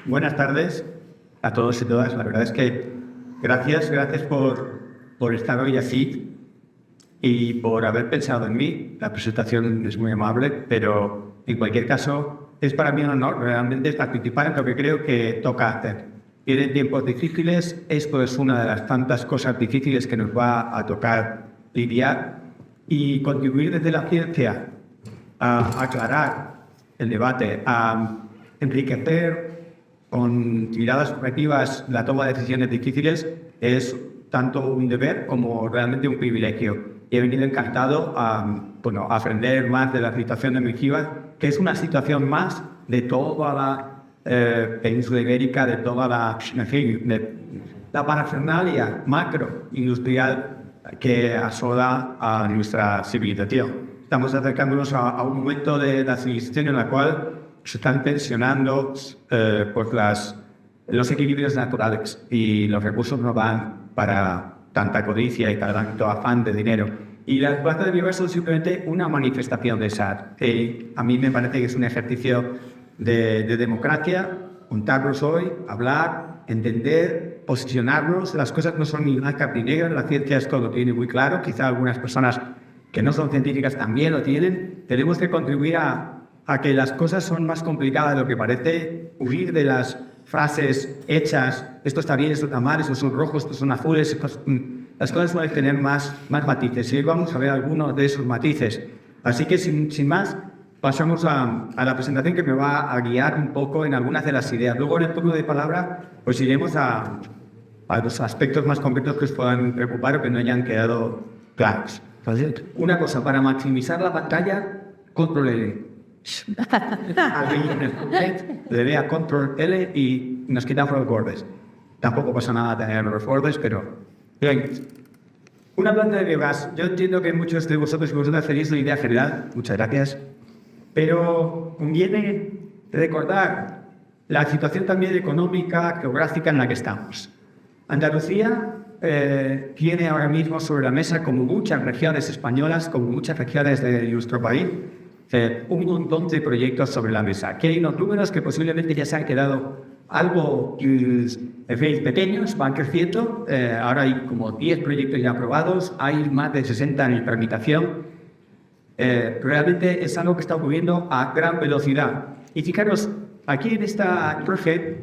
Buenas tardes a todos y todas. La verdad es que gracias por estar hoy aquí y por haber pensado en mí. La presentación es muy amable, pero en cualquier caso es para mí un honor realmente participar en lo que creo que toca hacer. Vienen tiempos difíciles, esto es una de las tantas cosas difíciles que nos va a tocar lidiar y contribuir desde la ciencia a aclarar el debate, a enriquecer con miradas objetivas la toma de decisiones difíciles es tanto un deber como realmente un privilegio. Y he venido encantado a aprender más de la situación de Mejía, que es una situación más de toda la península ibérica, de toda la parafernalia macroindustrial que asola a nuestra civilización. Estamos acercándonos a un momento de la civilización en la cual se están tensionando los equilibrios naturales y los recursos no van para tanta codicia y para tanto afán de dinero. Y las plantas de biogás son simplemente una manifestación de esa. A mí me parece que es un ejercicio de democracia, juntarnos hoy, hablar, entender, posicionarnos. Las cosas no son ni blancas ni negras, la ciencia esto lo tiene muy claro. Quizá algunas personas que no son científicas también lo tienen. Tenemos que contribuir a que las cosas son más complicadas de lo que parece, huir de las frases hechas, esto está bien, esto está mal, estos son rojos, estos son azules, las cosas pueden tener más matices y hoy vamos a ver algunos de esos matices. Así que sin más, pasamos a la presentación que me va a guiar un poco en algunas de las ideas. Luego en el turno de palabra pues iremos a los aspectos más concretos que os puedan preocupar o que no hayan quedado claros. Una cosa, para maximizar la pantalla, control L. Le dé a control L y nos quitamos los bordes. Tampoco pasa nada tener los bordes, pero bien. Una planta de biogás. Yo entiendo que muchos de vosotros y vosotras tenéis una idea general. Muchas gracias. Pero conviene recordar la situación también económica, geográfica en la que estamos. Andalucía tiene ahora mismo sobre la mesa, como muchas regiones españolas, como muchas regiones de nuestro país, un montón de proyectos sobre la mesa. Aquí hay unos números que posiblemente ya se han quedado algo pequeños, van creciendo. Ahora hay como 10 proyectos ya aprobados, hay más de 60 en tramitación. Realmente es algo que está ocurriendo a gran velocidad. Y fijaros, aquí en esta profe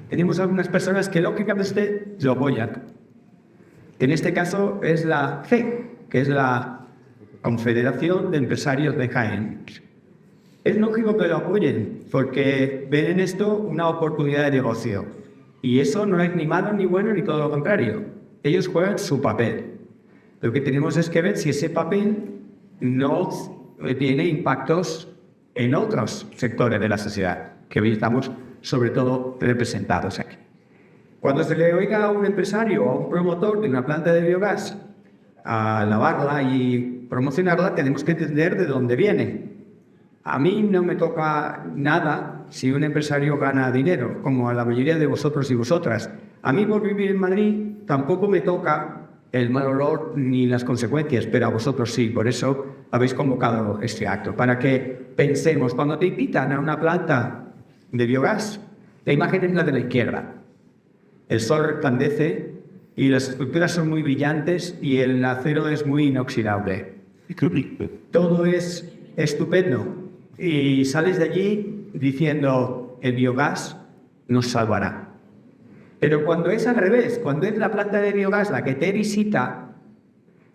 tenemos algunas personas que lógicamente lo apoyan. En este caso es la FE, que es la Confederación de Empresarios de Jaén. Es lógico que lo apoyen, porque ven en esto una oportunidad de negocio. Y eso no es ni malo, ni bueno, ni todo lo contrario. Ellos juegan su papel. Lo que tenemos es que ver si ese papel no tiene impactos en otros sectores de la sociedad, que hoy estamos sobre todo representados aquí. Cuando se le oiga a un empresario o a un promotor de una planta de biogás a alabarla y promocionarla, tenemos que entender de dónde viene. A mí no me toca nada si un empresario gana dinero, como a la mayoría de vosotros y vosotras. A mí por vivir en Madrid tampoco me toca el mal olor ni las consecuencias, pero a vosotros sí. Por eso habéis convocado este acto, para que pensemos. Cuando te invitan a una planta de biogás, la imagen es la de la izquierda. El sol resplandece y las estructuras son muy brillantes y el acero es muy inoxidable. Todo es estupendo. Y sales de allí diciendo, el biogás nos salvará. Pero cuando es al revés, cuando es la planta de biogás la que te visita,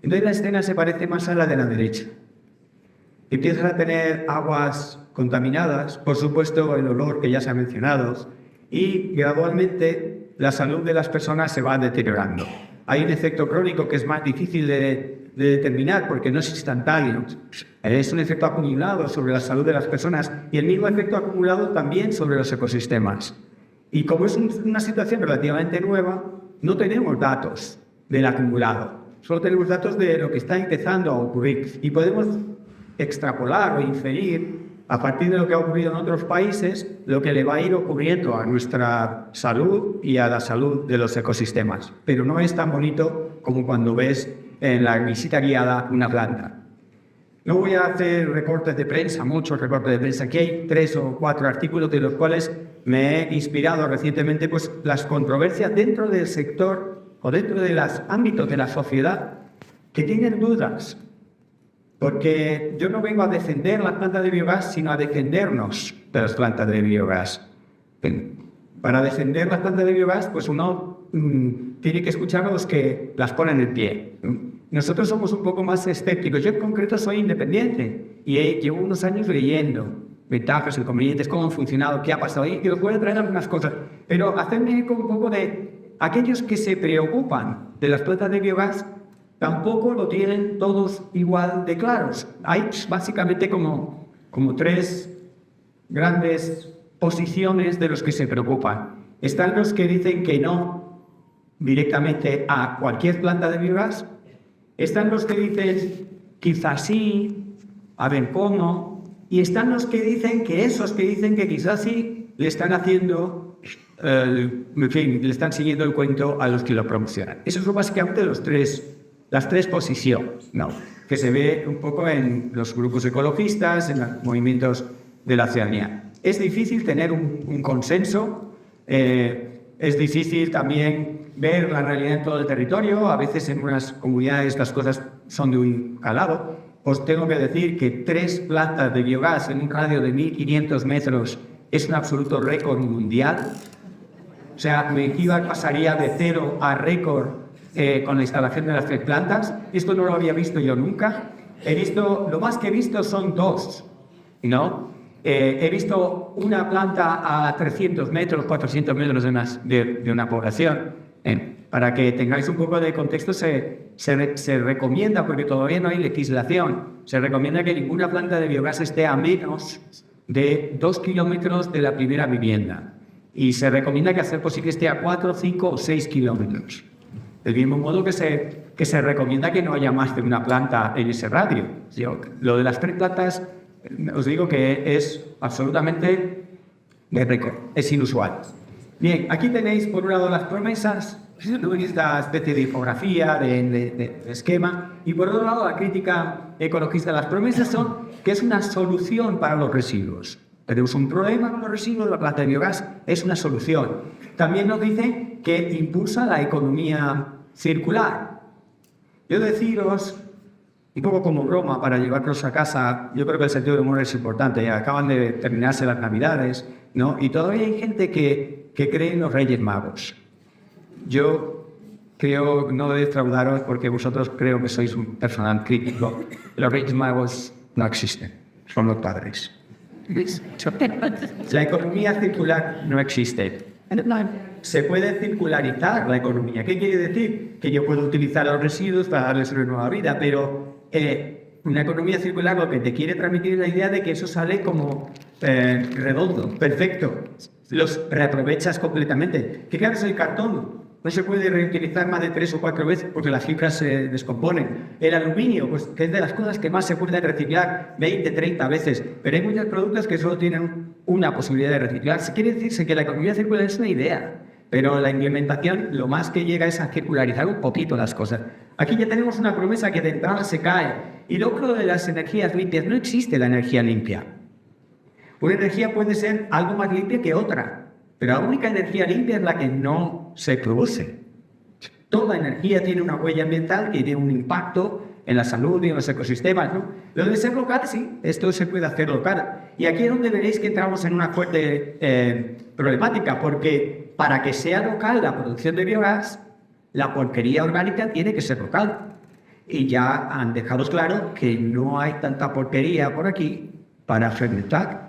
entonces la escena se parece más a la de la derecha. Empiezas a tener aguas contaminadas, por supuesto el olor que ya se ha mencionado, y gradualmente la salud de las personas se va deteriorando. Hay un efecto crónico que es más difícil de determinar porque no es instantáneo. Es un efecto acumulado sobre la salud de las personas y el mismo efecto acumulado también sobre los ecosistemas. Y como es una situación relativamente nueva, no tenemos datos del acumulado. Solo tenemos datos de lo que está empezando a ocurrir. Y podemos extrapolar o inferir, a partir de lo que ha ocurrido en otros países, lo que le va a ir ocurriendo a nuestra salud y a la salud de los ecosistemas. Pero no es tan bonito como cuando ves en la visita guiada una planta. No voy a hacer recortes de prensa, muchos recortes de prensa. Aquí hay 3 o 4 artículos de los cuales me he inspirado recientemente, pues las controversias dentro del sector o dentro de los ámbitos de la sociedad que tienen dudas. Porque yo no vengo a defender las plantas de biogás, sino a defendernos de las plantas de biogás. Para defender las plantas de biogás, pues uno tiene que escuchar a los que las ponen en pie. Nosotros somos un poco más escépticos. Yo en concreto soy independiente y llevo unos años leyendo ventajas, inconvenientes, cómo han funcionado, qué ha pasado ahí, que os voy a traer algunas cosas. Pero hacerme eco un poco de aquellos que se preocupan de las plantas de biogás, tampoco lo tienen todos igual de claros. Hay básicamente como tres grandes posiciones de los que se preocupan. Están los que dicen que no directamente a cualquier planta de biogás. Están los que dicen quizás sí, a ver cómo. Y están los que dicen que esos que dicen que quizás sí le están haciendo, en fin, le están siguiendo el cuento a los que lo promocionan. Esos son básicamente las tres posiciones, ¿no?, que se ve un poco en los grupos ecologistas, en los movimientos de la ciudadanía. Es difícil tener un consenso, es difícil también ver la realidad en todo el territorio. A veces en unas comunidades las cosas son de un calado. Os tengo que decir que 3 plantas de biogás en un radio de 1.500 metros es un absoluto récord mundial. O sea, Mengíbar pasaría de 0 a récord con la instalación de las 3 plantas. Esto no lo había visto yo nunca. Lo más que he visto son 2, ¿no? He visto una planta a 300 metros, 400 metros de una población. Para que tengáis un poco de contexto, se recomienda, porque todavía no hay legislación, se recomienda que ninguna planta de biogás esté a menos de 2 kilómetros de la primera vivienda. Y se recomienda que, a ser posible, esté a 4, 5 o 6 kilómetros. Del mismo modo que se recomienda que no haya más de una planta en ese radio. Lo de las 3 plantas, os digo que es absolutamente de récord, es inusual. Bien, aquí tenéis por un lado las promesas, esta especie de infografía, de esquema, y por otro lado la crítica ecologista. Las promesas son que es una solución para los residuos. Tenemos un problema con los residuos, la planta de biogás es una solución. También nos dice que impulsa la economía circular. Yo deciros, un poco como broma para llevarlos a casa, yo creo que el sentido de humor es importante. Acaban de terminarse las Navidades, ¿no? Y todavía hay gente que cree en los Reyes Magos. Yo creo, no defraudaros porque vosotros creo que sois un personal crítico. Los Reyes Magos no existen, son los padres. La economía circular no existe. Se puede circularizar la economía. ¿Qué quiere decir? Que yo puedo utilizar los residuos para darles una nueva vida, pero una economía circular lo que te quiere transmitir es la idea de que eso sale como redondo, perfecto. Los reaprovechas completamente. ¿Qué claro es el cartón? No se puede reutilizar más de 3 o 4 veces porque las fibras se descomponen. El aluminio, pues que es de las cosas que más se pueden reciclar 20, 30 veces. Pero hay muchos productos que solo tienen una posibilidad de reciclarse. Quiere decirse que la economía circular es una idea, pero la implementación lo más que llega es a circularizar un poquito las cosas. Aquí ya tenemos una promesa que de entrada se cae. Y luego de las energías limpias, no existe la energía limpia. Una energía puede ser algo más limpia que otra, pero la única energía limpia es la que no se produce. Toda energía tiene una huella ambiental que tiene un impacto en la salud y en los ecosistemas, ¿no? Lo de ser local, sí, esto se puede hacer local. Y aquí es donde veréis que entramos en una fuerte problemática, porque para que sea local la producción de biogás, la porquería orgánica tiene que ser local. Y ya han dejado claro que no hay tanta porquería por aquí para fermentar.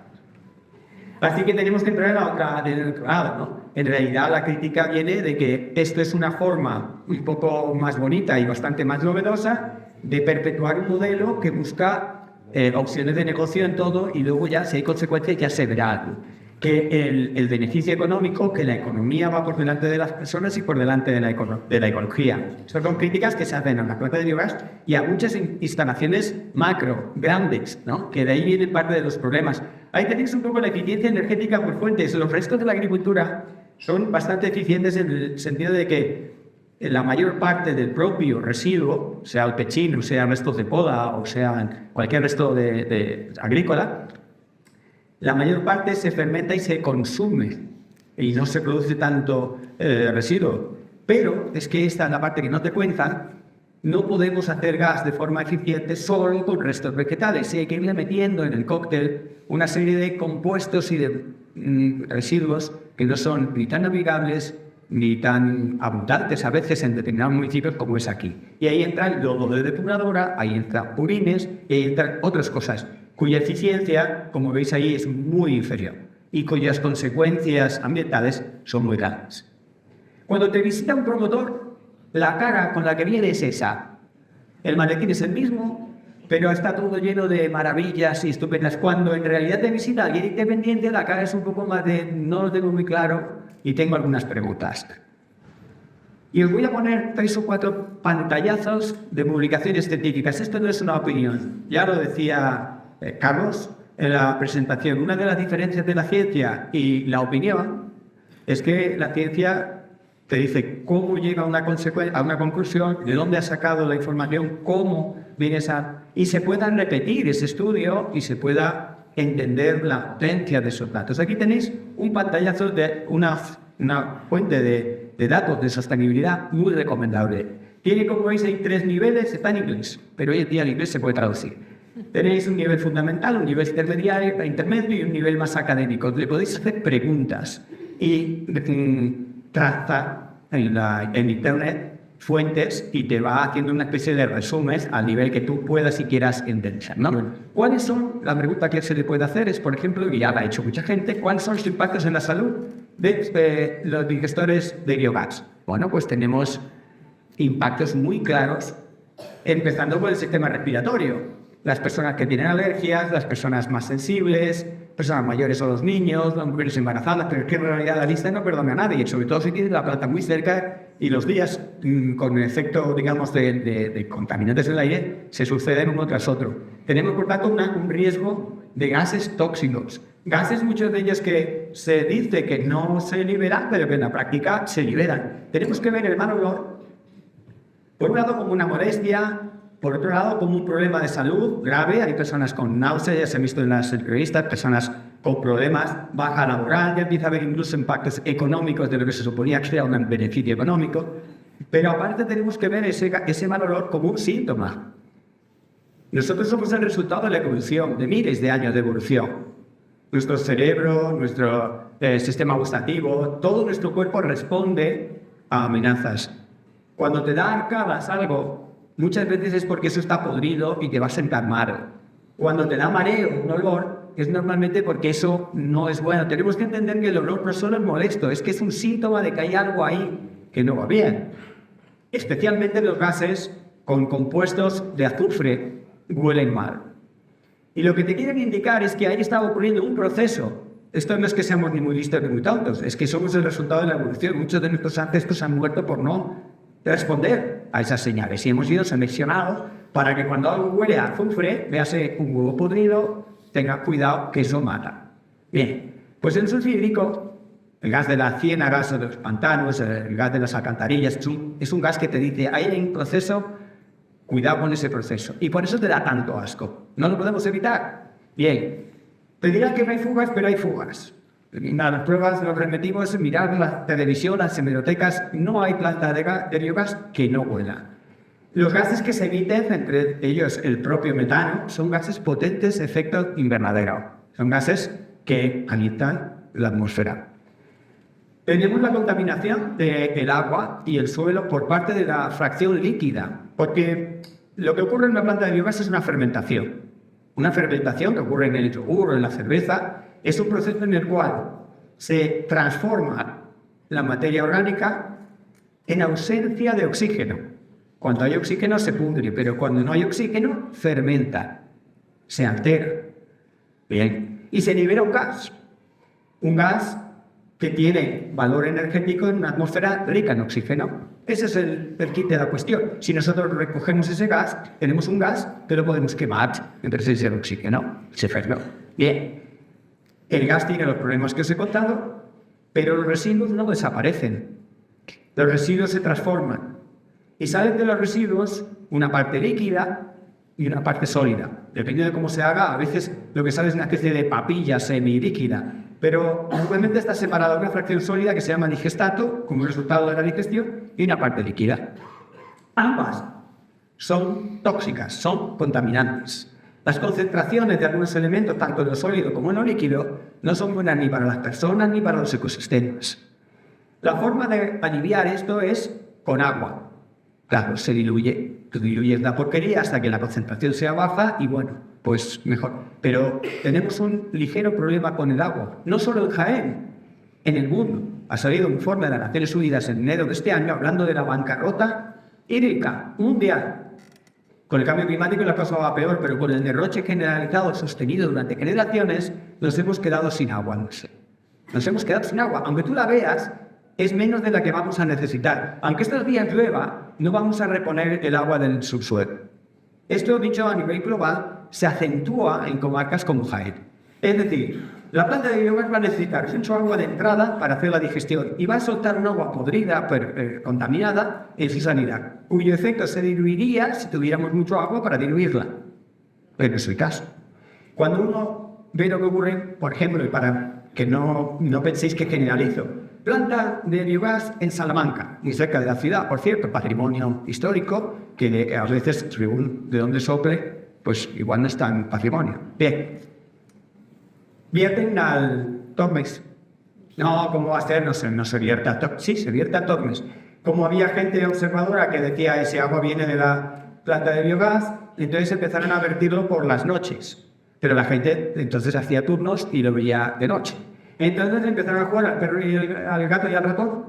Así que tenemos que entrar en la otra lado, ¿no? En realidad la crítica viene de que esto es una forma un poco más bonita y bastante más novedosa de perpetuar un modelo que busca opciones de negocio en todo y luego ya, si hay consecuencias, ya se verá que el beneficio económico, que la economía va por delante de las personas y por delante de la ecología. Estas son críticas que se hacen a la planta de biogás y a muchas instalaciones macro, grandes, ¿no? Que de ahí vienen parte de los problemas. Ahí tenéis un poco la eficiencia energética por fuentes. Los restos de la agricultura son bastante eficientes en el sentido de que la mayor parte del propio residuo, sea el pechín, sea restos de poda o sea cualquier resto de agrícola, la mayor parte se fermenta y se consume y no se produce tanto residuo. Pero es que esta es la parte que no te cuentan. No podemos hacer gas de forma eficiente solo con restos vegetales. Hay que irle metiendo en el cóctel una serie de compuestos y de residuos que no son ni tan navegables ni tan abundantes a veces en determinados municipios como es aquí. Y ahí entra el lodo de depuradora, ahí entran purines y ahí entran otras cosas cuya eficiencia, como veis ahí, es muy inferior y cuyas consecuencias ambientales son muy grandes. Cuando te visita un promotor, la cara con la que viene es esa. El maletín es el mismo, pero está todo lleno de maravillas y estupendas. Cuando en realidad te visita alguien independiente, la cara es un poco más de no lo tengo muy claro y tengo algunas preguntas. Y os voy a poner 3 o 4 pantallazos de publicaciones científicas. Esto no es una opinión. Ya lo decía Carlos en la presentación. Una de las diferencias de la ciencia y la opinión es que la ciencia te dice cómo llega a una conclusión, de dónde ha sacado la información, cómo viene esa... Y se pueda repetir ese estudio y se pueda entender la potencia de esos datos. Aquí tenéis un pantallazo de una fuente de datos de sostenibilidad muy recomendable. Tiene, como veis, hay 3 niveles, está en inglés, pero hoy en día el inglés se puede traducir. Tenéis un nivel fundamental, un nivel intermedio y un nivel más académico. Le podéis hacer preguntas y traza en Internet fuentes y te va haciendo una especie de resumen al nivel que tú puedas y quieras entender, ¿no? ¿Cuáles son? La pregunta que se le puede hacer es, por ejemplo, y ya la ha hecho mucha gente, ¿cuáles son los impactos en la salud de los digestores de biogás? Bueno, pues tenemos impactos muy claros, empezando por el sistema respiratorio. Las personas que tienen alergias, las personas más sensibles, personas mayores o los niños, las mujeres embarazadas, pero es que en realidad la lista no perdona a nadie, sobre todo si tienes la planta muy cerca y los días con el efecto, digamos, de contaminantes en el aire se suceden uno tras otro. Tenemos, por tanto, un riesgo de gases tóxicos. Gases, muchos de ellos que se dice que no se liberan, pero que en la práctica se liberan. Tenemos que ver el mal olor, por un lado, como una molestia. Por otro lado, como un problema de salud grave, hay personas con náuseas, ya se han visto en las entrevistas, personas con problemas, baja laboral, ya empieza a haber incluso impactos económicos de lo que se suponía que era un beneficio económico. Pero aparte tenemos que ver ese mal olor como un síntoma. Nosotros somos el resultado de la evolución, de miles de años de evolución. Nuestro cerebro, nuestro sistema gustativo, todo nuestro cuerpo responde a amenazas. Cuando te da arcadas algo, muchas veces es porque eso está podrido y te va a sentar mal. Cuando te da mareo, un olor, es normalmente porque eso no es bueno. Tenemos que entender que el olor no solo es molesto, es que es un síntoma de que hay algo ahí que no va bien. Especialmente los gases con compuestos de azufre huelen mal. Y lo que te quieren indicar es que ahí está ocurriendo un proceso. Esto no es que seamos ni muy listos ni muy tontos, es que somos el resultado de la evolución. Muchos de nuestros ancestros han muerto por no responder a esas señales y hemos sido seleccionados para que cuando algo huele a azufre, véase un huevo podrido, tenga cuidado que eso mata. Bien, pues el sulfhídrico, el gas de las ciénagas o de los pantanos, el gas de las alcantarillas, es un gas que te dice, hay un proceso, cuidado con ese proceso. Y por eso te da tanto asco. No lo podemos evitar. Bien, te dirán que no hay fugas, pero hay fugas. En las pruebas nos remitimos a mirar la televisión, las hemerotecas, no hay planta de biogás que no huela. Los gases que se emiten, entre ellos el propio metano, son gases potentes de efecto invernadero. Son gases que calientan la atmósfera. Tenemos la contaminación del agua y el suelo por parte de la fracción líquida, porque lo que ocurre en una planta de biogás es una fermentación. Una fermentación que ocurre en el yogur o en la cerveza es un proceso en el cual se transforma la materia orgánica en ausencia de oxígeno. Cuando hay oxígeno se pudre, pero cuando no hay oxígeno fermenta, se altera. Bien, y se libera un gas que tiene valor energético en una atmósfera rica en oxígeno. Ese es el kit de la cuestión. Si nosotros recogemos ese gas, tenemos un gas que lo podemos quemar, entonces es el oxígeno, se fermenta. Bien, el gas tiene los problemas que os he contado, pero los residuos no desaparecen. Los residuos se transforman y salen de los residuos una parte líquida y una parte sólida. Depende de cómo se haga, a veces lo que sale es una especie de papilla semilíquida, pero normalmente está separada una fracción sólida que se llama digestato, como resultado de la digestión, y una parte líquida. Ambas son tóxicas, son contaminantes. Las concentraciones de algunos elementos, tanto en lo sólido como en lo líquido, no son buenas ni para las personas ni para los ecosistemas. La forma de aliviar esto es con agua. Claro, se diluye. Tú diluyes la porquería hasta que la concentración sea baja y bueno, pues mejor. Pero tenemos un ligero problema con el agua. No solo en Jaén, en el mundo. Ha salido un informe de las Naciones Unidas en enero de este año hablando de la bancarrota hídrica mundial. Con el cambio climático la cosa va peor, pero con el derroche generalizado sostenido durante generaciones, nos hemos quedado sin agua. Nos hemos quedado sin agua. Aunque tú la veas, es menos de la que vamos a necesitar. Aunque estos días llueva, no vamos a reponer el agua del subsuelo. Esto, dicho a nivel global, se acentúa en comarcas como Jaén. Es decir, la planta de biogás va a necesitar mucho agua de entrada para hacer la digestión y va a soltar un agua podrida, contaminada, en su sanidad, cuyo efecto se diluiría si tuviéramos mucho agua para diluirla. Pero no es el caso. Cuando uno ve lo que ocurre, por ejemplo, y para que no penséis que generalizo, planta de biogás en Salamanca, muy cerca de la ciudad, por cierto, patrimonio histórico, que a veces, según de dónde sople, pues igual no está en patrimonio. Bien. Vierten al Tormes. No, ¿cómo va a ser? No se vierte al Tormes. Sí, se vierte al Tormes. Como había gente observadora que decía ese agua viene de la planta de biogás, entonces empezaron a vertirlo por las noches. Pero la gente entonces hacía turnos y lo veía de noche. Entonces empezaron a jugar al perro y al gato y al ratón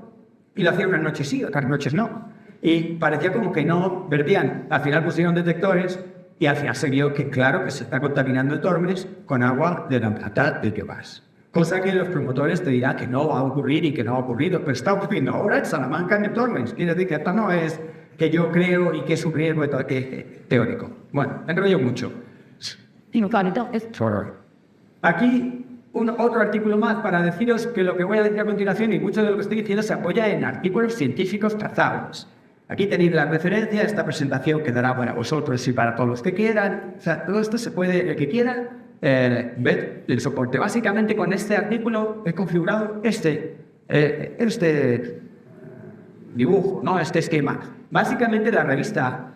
y lo hacían unas noches sí, otras noches no. Y parecía como que no vertían. Al final pusieron detectores y al final se vio que claro que se está contaminando el Tormes con agua de la planta de biogás. Cosa que los promotores te dirán que no va a ocurrir y que no ha ocurrido, pero está ocurriendo ahora en Salamanca, en el Tormes. Quiere decir que esto no es que yo creo y que es un riesgo teórico. Bueno, enrollo mucho. Aquí otro artículo más para deciros que lo que voy a decir a continuación y mucho de lo que estoy diciendo se apoya en artículos científicos trazados. Aquí tenéis la referencia, esta presentación quedará para vosotros y para todos los que quieran. O sea, todo esto se puede, el que quiera, ver el soporte. Básicamente con este artículo he configurado este dibujo, ¿no? Este esquema. Básicamente la revista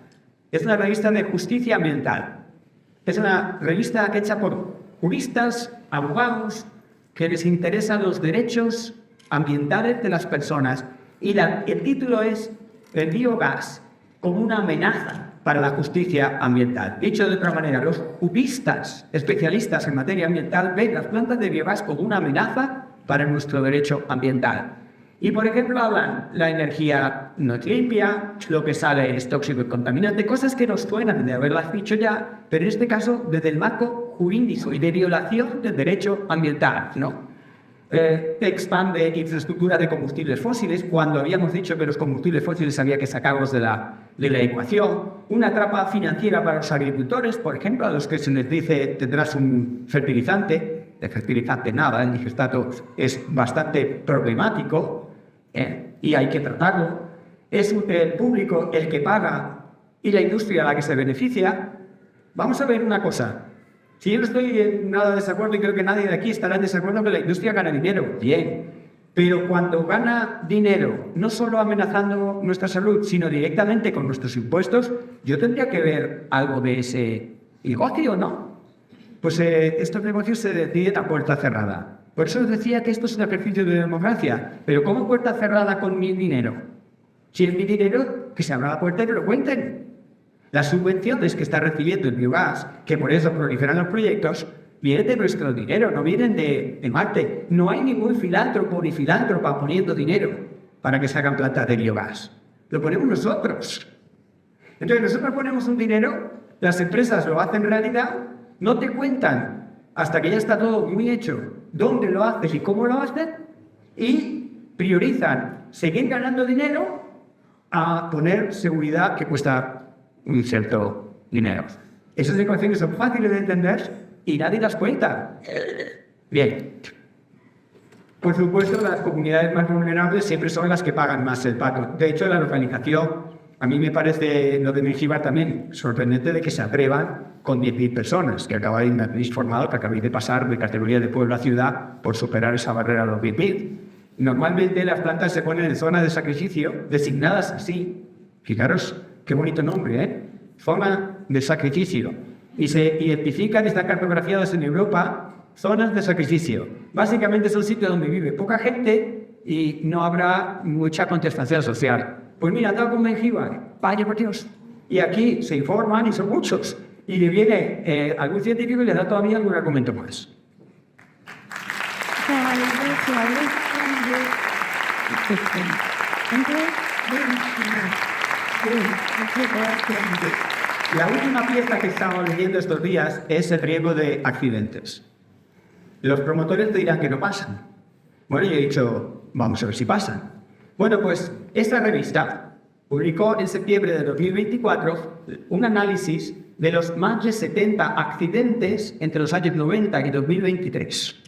es una revista de justicia ambiental. Es una revista hecha por juristas, abogados, que les interesan los derechos ambientales de las personas. Y el título es el biogás como una amenaza para la justicia ambiental. Dicho de otra manera, los juristas especialistas en materia ambiental ven las plantas de biogás como una amenaza para nuestro derecho ambiental. Y, por ejemplo, hablan la energía no es limpia, lo que sale es tóxico y contaminante, cosas que nos suenan de haberlas dicho ya, pero en este caso desde el marco jurídico y de violación del derecho ambiental, ¿no? Expande infraestructura de combustibles fósiles, cuando habíamos dicho que los combustibles fósiles había que sacarlos de la ecuación. Una trampa financiera para los agricultores, por ejemplo, a los que se les dice tendrás un fertilizante, de fertilizante nada, el digestato es bastante problemático y hay que tratarlo. Es el público el que paga y la industria la que se beneficia. Vamos a ver una cosa. Si yo no estoy en nada de desacuerdo y creo que nadie de aquí estará en desacuerdo que la industria gana dinero, bien. Pero cuando gana dinero, no solo amenazando nuestra salud, sino directamente con nuestros impuestos, yo tendría que ver algo de ese negocio, ¿no? Pues estos negocios se deciden a puerta cerrada. Por eso os decía que esto es un ejercicio de democracia. Pero ¿cómo puerta cerrada con mi dinero? Si es mi dinero, que se abra la puerta y que lo cuenten. Las subvenciones que está recibiendo el biogás, que por eso proliferan los proyectos, vienen de nuestro dinero, no vienen de Marte. No hay ningún filántropo ni filántropa poniendo dinero para que se hagan plantas de biogás. Lo ponemos nosotros. Entonces nosotros ponemos un dinero, las empresas lo hacen realidad, no te cuentan hasta que ya está todo muy hecho dónde lo haces y cómo lo haces, y priorizan seguir ganando dinero a poner seguridad que cuesta un cierto dinero. Esas ecuaciones son fáciles de entender y nadie las cuenta. Bien. Por supuesto, las comunidades más vulnerables siempre son las que pagan más el pato. De hecho, la localización a mí me parece lo de Mengíbar también sorprendente de que se atrevan con 10.000 personas, que acabáis informado que acabáis de pasar de categoría de pueblo a ciudad por superar esa barrera de los 10.000. Normalmente las plantas se ponen en zonas de sacrificio, designadas así. Fijaros qué bonito nombre, ¿eh? Zona de sacrificio. Y se identifican y están cartografiadas en Europa zonas de sacrificio. Básicamente es un sitio donde vive poca gente y no habrá mucha contestación social. Pues mira, dado con Mengíbar, vaya por Dios. Y aquí se informan y son muchos. Y le viene algún científico y le da todavía algún argumento más. La última pieza que estamos leyendo estos días es el riesgo de accidentes. Los promotores te dirán que no pasan. Bueno, yo he dicho, vamos a ver si pasan. Bueno, pues esta revista publicó en septiembre de 2024 un análisis de los más de 70 accidentes entre los años 90 y 2023.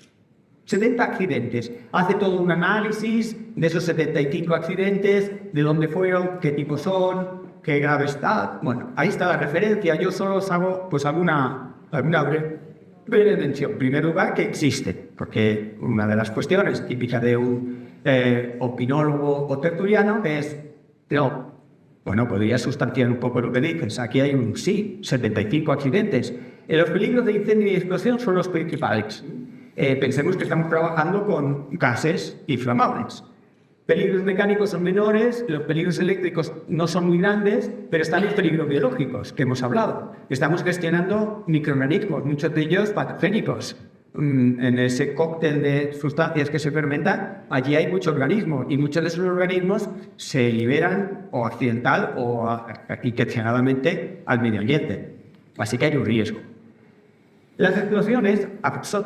70 accidentes. Hace todo un análisis de esos 75 accidentes, de dónde fueron, qué tipo son, qué gravedad. Bueno, ahí está la referencia. Yo solo os hago pues alguna breve mención. En primer lugar, que existe, porque una de las cuestiones típicas de un opinólogo o tertuliano es, no, bueno, podría sustanciar un poco lo que dices. Aquí hay 75 accidentes. Los peligros de incendio y explosión son los principales. Pensemos que estamos trabajando con gases inflamables. Peligros mecánicos son menores, los peligros eléctricos no son muy grandes, pero están los peligros biológicos que hemos hablado. Estamos gestionando microorganismos, muchos de ellos patogénicos. En ese cóctel de sustancias que se fermentan, allí hay muchos organismos y muchos de esos organismos se liberan o accidental o intencionadamente al medio ambiente. Así que hay un riesgo. Las explosiones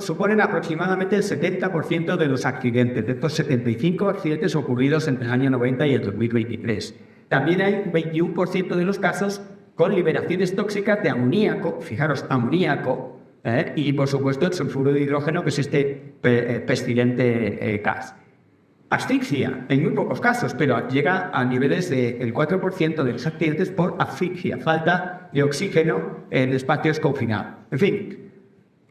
suponen aproximadamente el 70% de los accidentes, de estos 75 accidentes ocurridos entre el año 90 y el 2023. También hay un 21% de los casos con liberaciones tóxicas de amoníaco, fijaros, amoníaco, y por supuesto el sulfuro de hidrógeno, que es este pestilente gas. Asfixia, en muy pocos casos, pero llega a niveles del 4% de los accidentes por asfixia, falta de oxígeno en espacios confinados. En fin.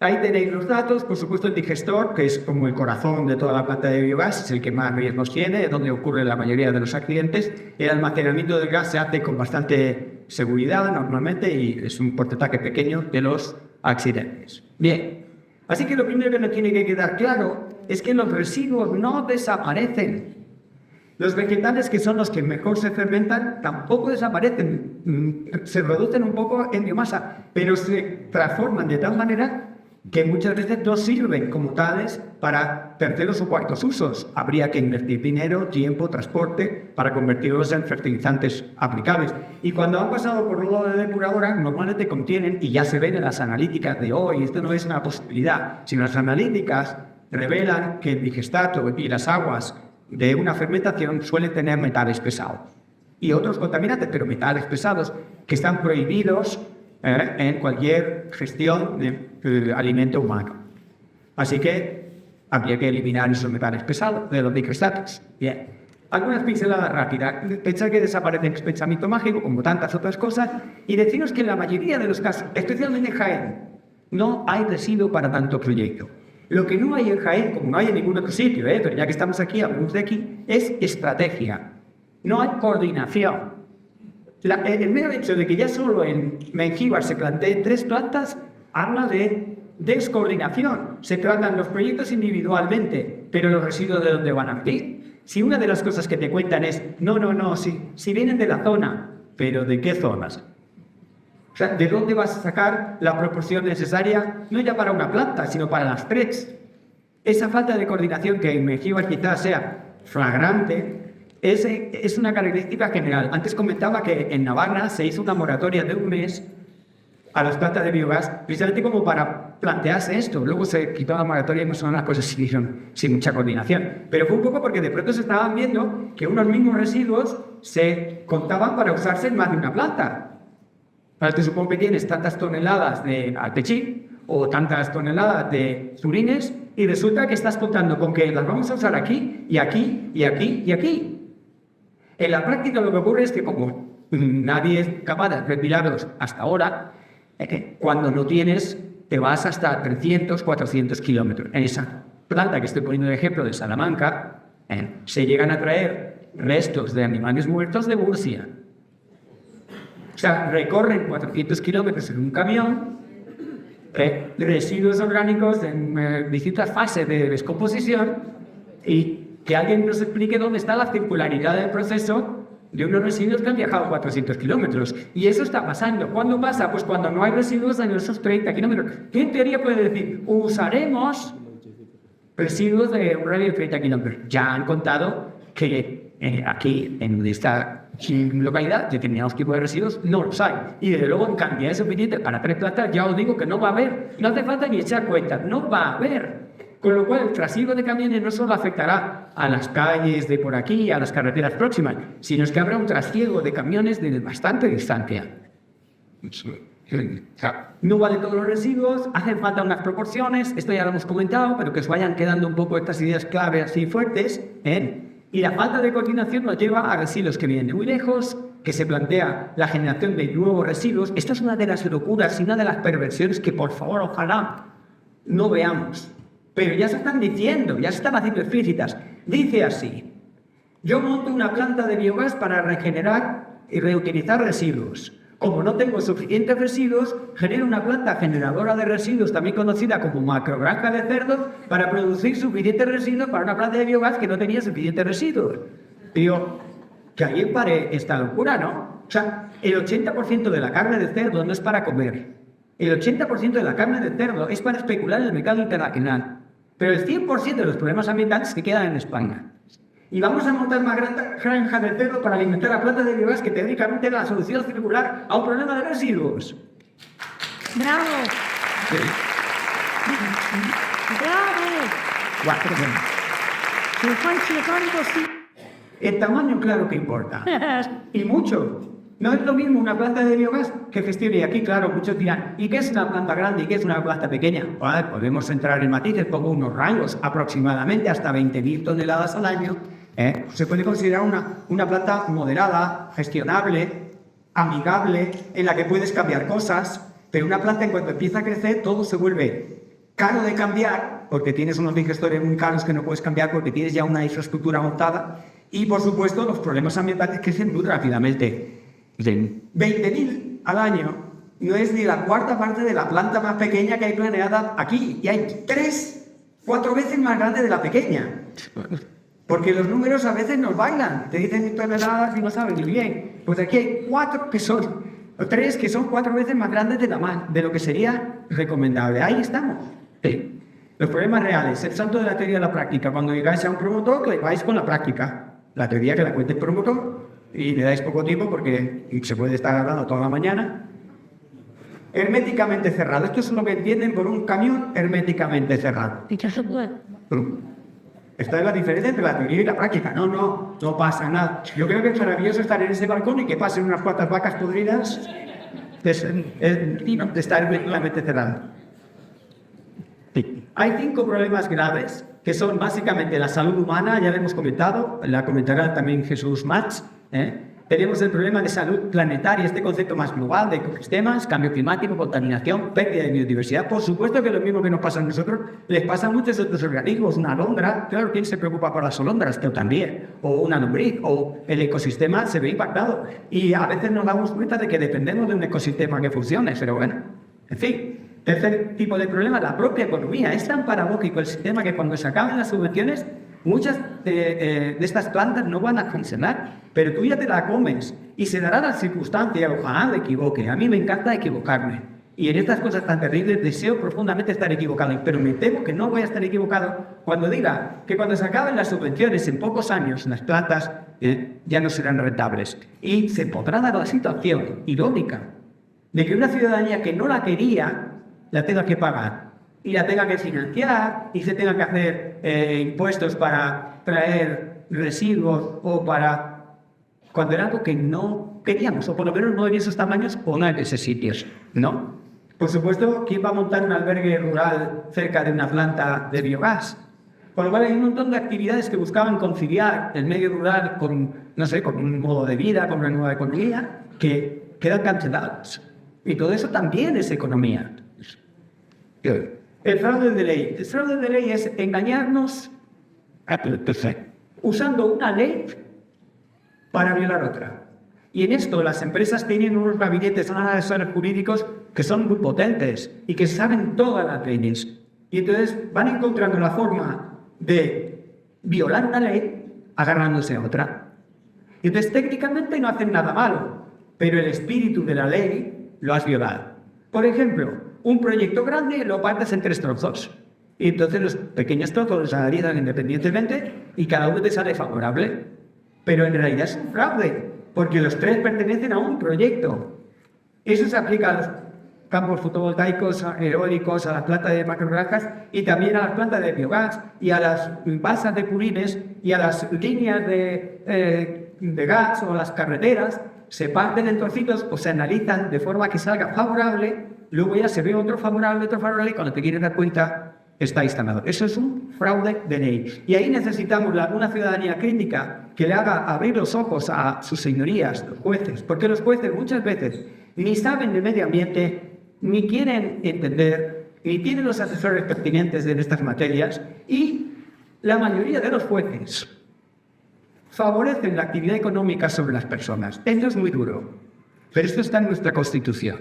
Ahí tenéis los datos, por supuesto el digestor, que es como el corazón de toda la planta de biogás, es el que más riesgos tiene, es donde ocurre la mayoría de los accidentes. El almacenamiento del gas se hace con bastante seguridad normalmente y es un porcentaje pequeño de los accidentes. Bien, así que lo primero que nos tiene que quedar claro es que los residuos no desaparecen. Los vegetales, que son los que mejor se fermentan, tampoco desaparecen, se reducen un poco en biomasa, pero se transforman de tal manera que muchas veces no sirven como tales para terceros o cuartos usos. Habría que invertir dinero, tiempo, transporte para convertirlos en fertilizantes aplicables. Y cuando han pasado por ruedo de depuradora, normalmente contienen, y ya se ven en las analíticas de hoy, esto no es una posibilidad, sino las analíticas revelan que el digestato y las aguas de una fermentación suelen tener metales pesados. Y otros contaminantes, pero metales pesados, que están prohibidos en cualquier gestión de alimento humano. Así que habría que eliminar esos metales pesados de los digestatos. Bien. Algunas pinceladas rápidas. Pensar que desaparece el pensamiento mágico, como tantas otras cosas, y deciros que en la mayoría de los casos, especialmente en Jaén, no hay residuo para tanto proyecto. Lo que no hay en Jaén, como no hay en ningún otro sitio, pero ya que estamos aquí, hablamos de aquí, es estrategia. No hay coordinación. El mero hecho de que ya solo en Mengíbar se planteen 3 plantas habla de descoordinación. Se tratan los proyectos individualmente, pero los residuos de dónde van a venir. Si una de las cosas que te cuentan es, si vienen de la zona, pero ¿de qué zonas? O sea, ¿de dónde vas a sacar la proporción necesaria, no ya para una planta, sino para las 3? Esa falta de coordinación, que en Mengíbar quizás sea flagrante, es una característica general. Antes comentaba que en Navarra se hizo una moratoria de 1 mes a las plantas de biogás, precisamente como para plantearse esto. Luego se quitó la moratoria y más o menos las cosas se hicieron sin mucha coordinación. Pero fue un poco porque de pronto se estaban viendo que unos mismos residuos se contaban para usarse en más de una planta. Ahora te supongo que tienes tantas toneladas de altechí o tantas toneladas de zurines y resulta que estás contando con que las vamos a usar aquí y aquí y aquí y aquí. En la práctica lo que ocurre es que como nadie es capaz de respirarlos hasta ahora. Cuando no tienes, te vas hasta 300, 400 kilómetros. En esa planta que estoy poniendo el ejemplo de Salamanca, se llegan a traer restos de animales muertos de Murcia. O sea, recorren 400 kilómetros en un camión, residuos orgánicos en distintas fases de descomposición, y que alguien nos explique dónde está la circularidad del proceso de unos residuos que han viajado 400 kilómetros. Y eso está pasando. ¿Cuándo pasa? Pues cuando no hay residuos en esos 30 kilómetros. ¿Qué en teoría puede decir? Usaremos residuos de un radio de 30 kilómetros. Ya han contado que aquí, en esta localidad, determinados tipos de residuos no los hay. Y desde luego en cantidades suficientes para 3 plantas, ya os digo que no va a haber. No hace falta ni echar cuentas, no va a haber. Con lo cual, el trasiego de camiones no solo afectará a las calles de por aquí, a las carreteras próximas, sino que habrá un trasiego de camiones de bastante distancia. No valen todos los residuos, hacen falta unas proporciones, esto ya lo hemos comentado, pero que os vayan quedando un poco estas ideas clave así fuertes. Y la falta de coordinación nos lleva a residuos que vienen de muy lejos, que se plantea la generación de nuevos residuos. Esta es una de las locuras y una de las perversiones que, por favor, ojalá no veamos. Pero ya se están diciendo, ya se están haciendo explícitas. Dice así: yo monto una planta de biogás para regenerar y reutilizar residuos. Como no tengo suficientes residuos, genero una planta generadora de residuos, también conocida como macrogranja de cerdos, para producir suficientes residuos para una planta de biogás que no tenía suficientes residuos. Digo, que ahí pare esta locura, ¿no? O sea, el 80% de la carne de cerdo no es para comer. El 80% de la carne de cerdo es para especular en el mercado internacional. Pero el 100% de los problemas ambientales se quedan en España. Y vamos a montar más granjas de cerdo para alimentar a plantas de biogás que teóricamente es la solución circular a un problema de residuos. ¡Bravo! Sí. ¡Bravo! El tamaño, claro que importa. Y mucho. No es lo mismo una planta de biogás que gestione. Y aquí, claro, muchos dirán, ¿y qué es una planta grande y qué es una planta pequeña? Vale, podemos entrar en matices, pongo unos rangos, aproximadamente hasta 20.000 toneladas al año. Se puede considerar una planta moderada, gestionable, amigable, en la que puedes cambiar cosas, pero una planta en cuanto empieza a crecer, todo se vuelve caro de cambiar, porque tienes unos digestores muy caros que no puedes cambiar porque tienes ya una infraestructura montada, y por supuesto los problemas ambientales crecen muy rápidamente. 20.000 al año no es ni la cuarta parte de la planta más pequeña que hay planeada aquí, y hay 3-4 veces más grande de la pequeña. Porque los números a veces nos bailan, te dicen toneladas y no saben ni bien. Pues aquí hay 3 que son 4 veces más grandes de lo que sería recomendable. Ahí estamos. Sí. Los problemas reales, el salto de la teoría a la práctica. Cuando llegáis a un promotor, que vais con la práctica. La teoría que la cuente el promotor, y le dais poco tiempo porque se puede estar hablando toda la mañana. Herméticamente cerrado. Esto es lo que entienden por un camión herméticamente cerrado. Esta es la diferencia entre la teoría y la práctica. No pasa nada. Yo creo que es maravilloso estar en ese balcón y que pasen unas cuantas vacas podridas de estar herméticamente cerrado. Sí. Hay 5 problemas graves que son básicamente la salud humana, ya lo hemos comentado, la comentará también Jesús Mats. Tenemos el problema de salud planetaria, este concepto más global de ecosistemas, cambio climático, contaminación, pérdida de biodiversidad. Por supuesto que lo mismo que nos pasa a nosotros, les pasa a muchos otros organismos. Una alondra, claro, ¿quién se preocupa por las alondras? Pero también. O una lombriz, o el ecosistema se ve impactado. Y a veces nos damos cuenta de que dependemos de un ecosistema que funcione, pero bueno, en fin. Tercer tipo de problema, la propia economía. Es tan paradójico el sistema que cuando se acaban las subvenciones, muchas de estas plantas no van a funcionar, pero tú ya te la comes y se dará la circunstancia, ojalá me equivoque. A mí me encanta equivocarme. Y en estas cosas tan terribles deseo profundamente estar equivocado, pero me temo que no voy a estar equivocado cuando diga que cuando se acaben las subvenciones en pocos años las plantas ya no serán rentables. Y se podrá dar la situación irónica de que una ciudadanía que no la quería la tenga que pagar y la tenga que financiar y se tenga que hacer impuestos para traer residuos o para... cuando era algo que no queríamos, o por lo menos no en esos tamaños o no en esos sitios, ¿no? Por supuesto, ¿quién va a montar un albergue rural cerca de una planta de biogás? Con lo cual hay un montón de actividades que buscaban conciliar el medio rural con, no sé, con un modo de vida, con una nueva economía, que quedan canceladas. Y todo eso también es economía. El fraude de ley. El fraude de ley es engañarnos usando una ley para violar otra. Y en esto las empresas tienen unos gabinetes, unos asesores jurídicos que son muy potentes y que saben todas las leyes. Y entonces van encontrando la forma de violar una ley agarrándose a otra. Y entonces técnicamente no hacen nada malo, pero el espíritu de la ley lo has violado. Por ejemplo, un proyecto grande lo partes en 3 trozos. Y entonces los pequeños trozos los analizan independientemente y cada uno te sale favorable. Pero en realidad es un fraude, porque los 3 pertenecen a un proyecto. Eso se aplica a los campos fotovoltaicos, eólicos, a las plantas de macrogranjas y también a las plantas de biogás y a las balsas de purines y a las líneas de gas o las carreteras. Se parten en trocitos o se analizan de forma que salga favorable, luego ya se ve otro favorable y cuando te quieres dar cuenta está instalado. Eso es un fraude de ley. Y ahí necesitamos una ciudadanía crítica que le haga abrir los ojos a sus señorías, los jueces, porque los jueces muchas veces ni saben de medio ambiente, ni quieren entender, ni tienen los asesores pertinentes en estas materias, y la mayoría de los jueces favorecen la actividad económica sobre las personas. Esto es muy duro, pero esto está en nuestra Constitución.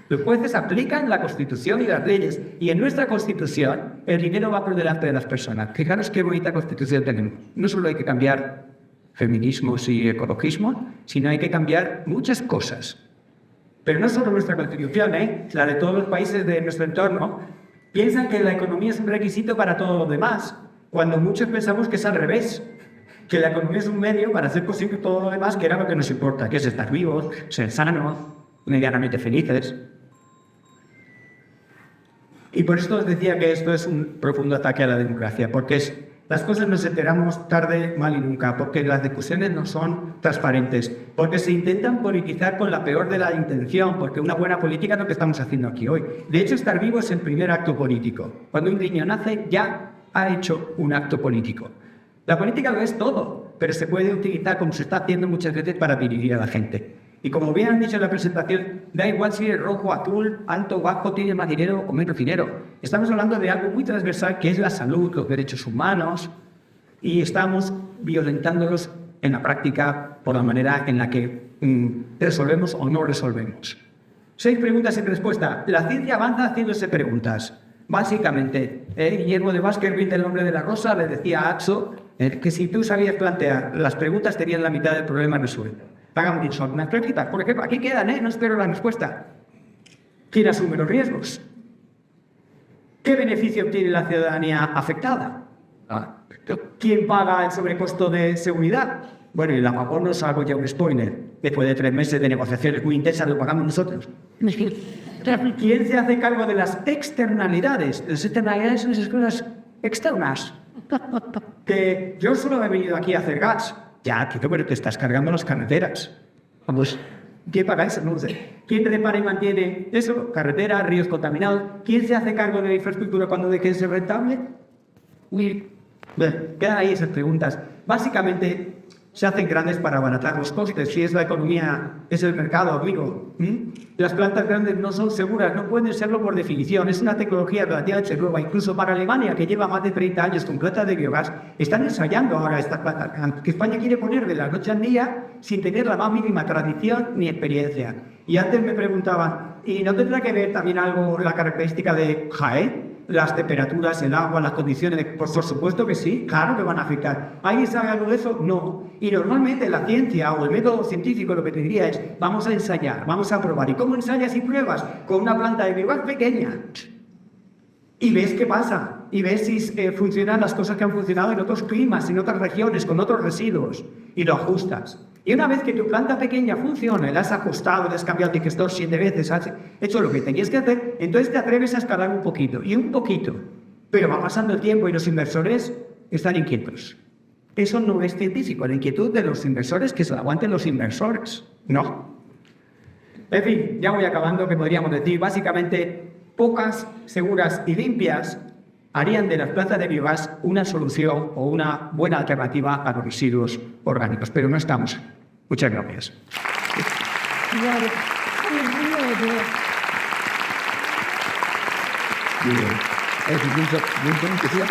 Los jueces aplican la Constitución y las leyes, y en nuestra Constitución el dinero va por delante de las personas. Fijaros qué bonita Constitución tenemos. No solo hay que cambiar feminismos y ecologismo, sino hay que cambiar muchas cosas. Pero no solo nuestra Constitución, la de todos los países de nuestro entorno, piensan que la economía es un requisito para todo lo demás, cuando muchos pensamos que es al revés, que la economía es un medio para hacer posible todo lo demás, que era lo que nos importa, que es estar vivos, ser sanos, medianamente felices. Y por esto os decía que esto es un profundo ataque a la democracia, porque las cosas nos enteramos tarde, mal y nunca, porque las discusiones no son transparentes, porque se intentan politizar con la peor de la intención, porque una buena política es lo que estamos haciendo aquí hoy. De hecho, estar vivo es el primer acto político. Cuando un niño nace, ya ha hecho un acto político. La política lo es todo, pero se puede utilizar, como se está haciendo muchas veces, para dirigir a la gente. Y como bien han dicho en la presentación, da igual si es rojo, azul, alto, bajo, tiene más dinero o menos dinero. Estamos hablando de algo muy transversal que es la salud, los derechos humanos, y estamos violentándolos en la práctica por la manera en la que resolvemos o no resolvemos. 6 preguntas sin respuesta. La ciencia avanza haciéndose preguntas. Básicamente, Guillermo de Baskerville, del nombre de la rosa, le decía a Axo que si tú sabías plantear las preguntas tenías la mitad del problema resuelto. Hagamos unas preguntas. Por ejemplo, aquí quedan, no espero la respuesta. ¿Quién asume los riesgos? ¿Qué beneficio obtiene la ciudadanía afectada? ¿Quién paga el sobrecosto de seguridad? Bueno, y a lo mejor nos hago ya un spoiler. Después de 3 meses de negociaciones muy intensas, lo pagamos nosotros. ¿Quién se hace cargo de las externalidades? Las externalidades son esas cosas externas. Que yo solo he venido aquí a hacer gas. Ya, tío, pero te estás cargando las carreteras. Vamos, ¿quién paga eso? No sé. ¿Quién repara y mantiene eso? Carreteras, ríos contaminados. ¿Quién se hace cargo de la infraestructura cuando deje de ser rentable? Quedan ahí esas preguntas. Básicamente, se hacen grandes para abaratar los costes. Si es la economía, es el mercado, amigo. Las plantas grandes no son seguras, no pueden serlo por definición. Es una tecnología relativamente nueva. Incluso para Alemania, que lleva más de 30 años con plantas de biogás, están ensayando ahora estas plantas que España quiere poner de la noche al día sin tener la más mínima tradición ni experiencia. Y antes me preguntaban, ¿y no tendrá que ver también algo la característica de Jaén? Las temperaturas, el agua, las condiciones, pues por supuesto que sí, claro que van a afectar. ¿Alguien sabe algo de eso? No. Y normalmente la ciencia o el método científico lo que te diría es, vamos a ensayar, vamos a probar. ¿Y cómo ensayas y pruebas? Con una planta de biogás pequeña. Y ves qué pasa. Y ves si funcionan las cosas que han funcionado en otros climas, en otras regiones, con otros residuos. Y lo ajustas. Y una vez que tu planta pequeña funciona, la has ajustado, le has cambiado el digestor 7 veces, has hecho lo que tenías que hacer, entonces te atreves a escalar un poquito, y un poquito. Pero va pasando el tiempo y los inversores están inquietos. Eso no es científico, la inquietud de los inversores que se la aguanten los inversores. No. En fin, ya voy acabando, que podríamos decir, básicamente, pocas, seguras y limpias harían de las plantas de biogás una solución o una buena alternativa a los residuos orgánicos, pero no estamos. Muchas gracias. Claro. Muy bien. Es un punto que sea.